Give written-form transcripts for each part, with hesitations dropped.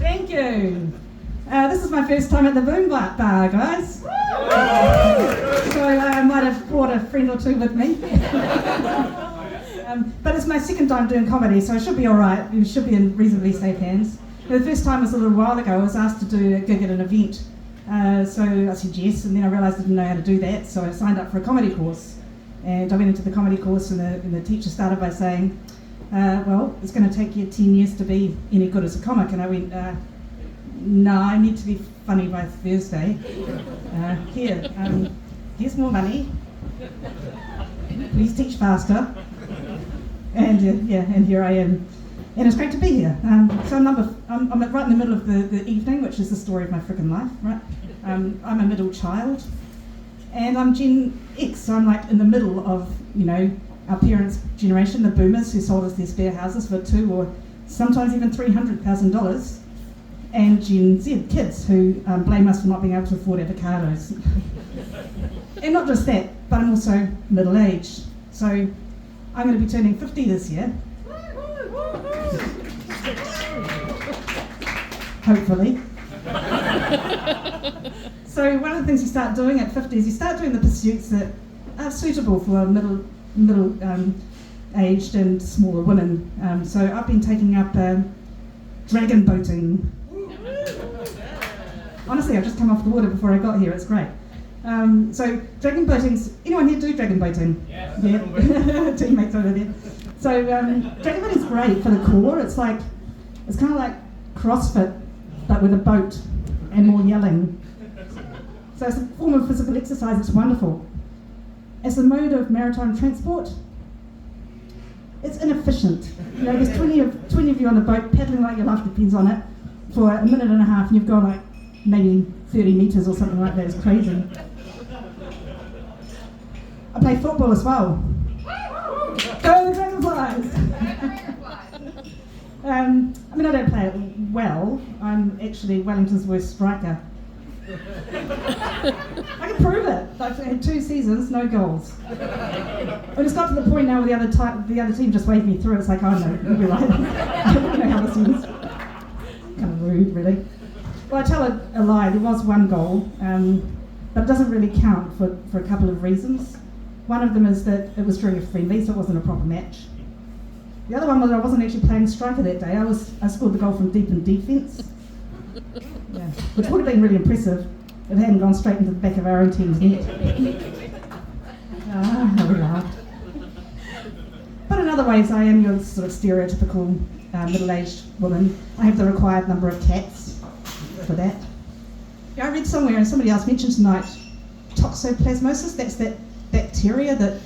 Thank you. This is my first time at the Boom Bar, guys. So I might have brought a friend or two with me. But it's my second time doing comedy, so I should be all right. You should be in reasonably safe hands. The first time was a little while ago. I was asked to do a gig at an event. So I said yes, and then I realised I didn't know how to do that, so I signed up for a comedy course. And I went into the comedy course, and the teacher started by saying, well, it's going to take you 10 years to be any good as a comic. And I went, no, I need to be funny by Thursday. Here's more money. Please teach faster. And and here I am. And it's great to be here. So I'm right in the middle of the evening, which is the story of my freaking life, right? I'm a middle child, and I'm Gen X, so I'm like in the middle of, our parents' generation, the boomers who sold us their spare houses for $200,000 or sometimes even $300,000, and Gen Z kids who blame us for not being able to afford avocados. And not just that, but I'm also middle-aged. So I'm going to be turning 50 this year. Hopefully. So one of the things you start doing at 50 is you start doing the pursuits that are suitable for middle-aged and smaller women. So I've been taking up dragon boating. Honestly, I've just come off the water before I got here. It's great. So dragon boating's... Anyone here do dragon boating? Yes. Yeah. Teammates over there. So dragon boating's great for the core. It's kind of like CrossFit, but with a boat and more yelling. So it's a form of physical exercise. It's wonderful. As a mode of maritime transport, it's inefficient. There's 20 of you on a boat paddling like your life depends on it for a minute and a half, and you've gone like maybe 30 metres or something like that. It's crazy. I play football as well. Go the Dragonflies! I don't play it well. I'm actually Wellington's worst striker. I can prove it. I've had 2 seasons, no goals. But it's got to the point now where the other team just waved me through. It's like, oh no, you'll be right. I don't know how this is. Kind of rude, really. Well, I tell a lie. There was 1 goal, but it doesn't really count for a couple of reasons. One of them is that it was during a friendly, so it wasn't a proper match. The other one was I wasn't actually playing striker that day. I scored the goal from deep in defence. Yeah, which would have been really impressive if it hadn't gone straight into the back of our own team's net. How we laughed. But in other ways, I am your sort of stereotypical middle-aged woman. I have the required number of cats for that. Yeah, I read somewhere, and somebody else mentioned tonight, toxoplasmosis. That's that bacteria that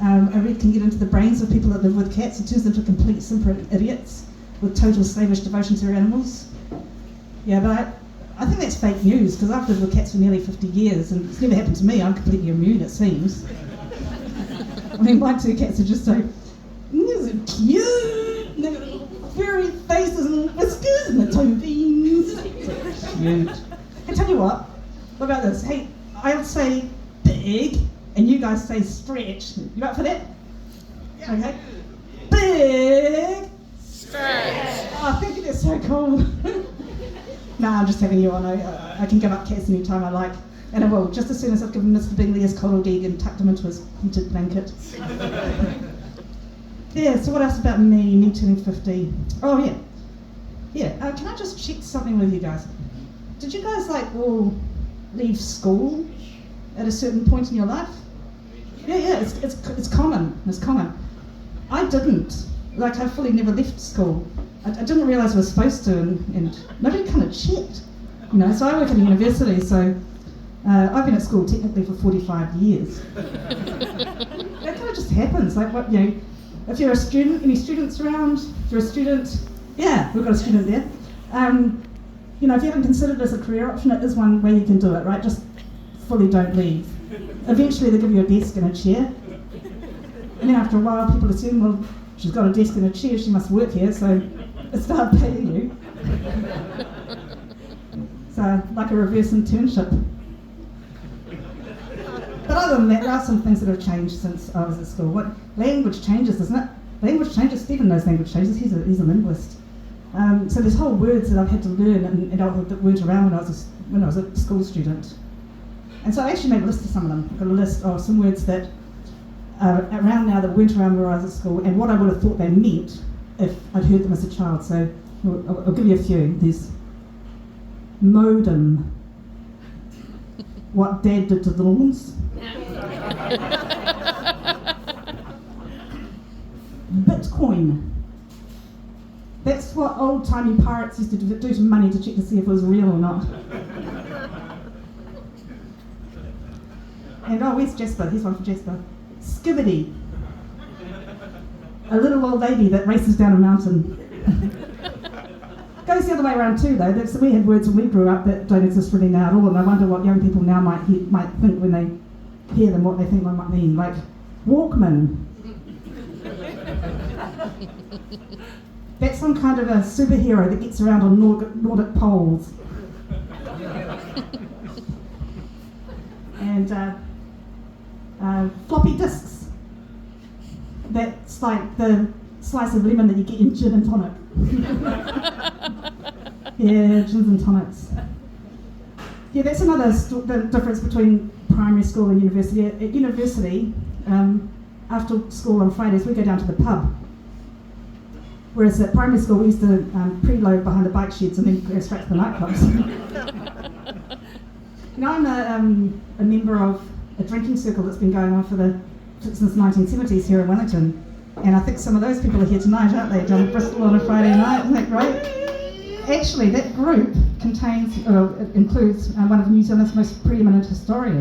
I read can get into the brains of people that live with cats. It turns them into complete simple idiots with total slavish devotion to their animals. Yeah, but I think that's fake news, because I've lived with cats for nearly 50 years and it's never happened to me. I'm completely immune, it seems. My 2 cats are just so cute. They've got little furry faces and whiskers and the toe beans. Cute. I tell you what about this? Hey, I'll say big and you guys say stretch. You up for that? Yeah. Okay. Big stretch. Oh, thank you, that's so cool. No, I'm just having you on. I can give up cats anytime I like. And I will, just as soon as I've given Mr. Bingley his coddle deed and tucked him into his heated blanket. Yeah, so what else about me turning 50? Oh, yeah. Yeah, can I just check something with you guys? Did you guys, all leave school at a certain point in your life? Yeah, it's common. It's common. I didn't. I fully never left school. I didn't realise I was supposed to, and nobody kind of checked. So I work at a university, so I've been at school technically for 45 years. That kind of just happens. If you're a student, any students around? If you're a student, yeah, we've got a student there. If you haven't considered it as a career option, it is one way you can do it, right? Just fully don't leave. Eventually they'll give you a desk and a chair. And then after a while, people assume, well, she's got a desk and a chair, she must work here, so they start paying you. So, like a reverse internship. But other than that, there are some things that have changed since I was at school. Language changes, isn't it? Language changes. Stephen knows language changes. He's a linguist. So there's whole words that I've had to learn and that weren't around when I was a school student. And so I actually made a list of some of them. I've got a list of some words that are around now that weren't around when I was at school, and what I would have thought they meant if I'd heard them as a child. So I'll give you a few. There's modem. What Dad did to the lawns. Bitcoin. That's what old-timey pirates used to do to money to check to see if it was real or not. And where's Jasper? Here's one for Jasper. Skibbity. A little old lady that races down a mountain. Goes the other way around too, though. We had words when we grew up that don't exist really now at all, and I wonder what young people now might think when they hear them, what they think they might mean. Like Walkman. That's some kind of a superhero that gets around on Nordic poles. And floppy disks. That's like the slice of lemon that you get in gin and tonic. Yeah, gins and tonics. Yeah, that's another the difference between primary school and university. At university, after school on Fridays, we go down to the pub. Whereas at primary school, we used to preload behind the bike sheds and then go straight to the nightclubs. I'm a member of a drinking circle that's been going on since the 1970s here in Wellington. And I think some of those people are here tonight, aren't they? Down in Bristol on a Friday night, isn't that great? Actually, that group includes one of New Zealand's most preeminent historians.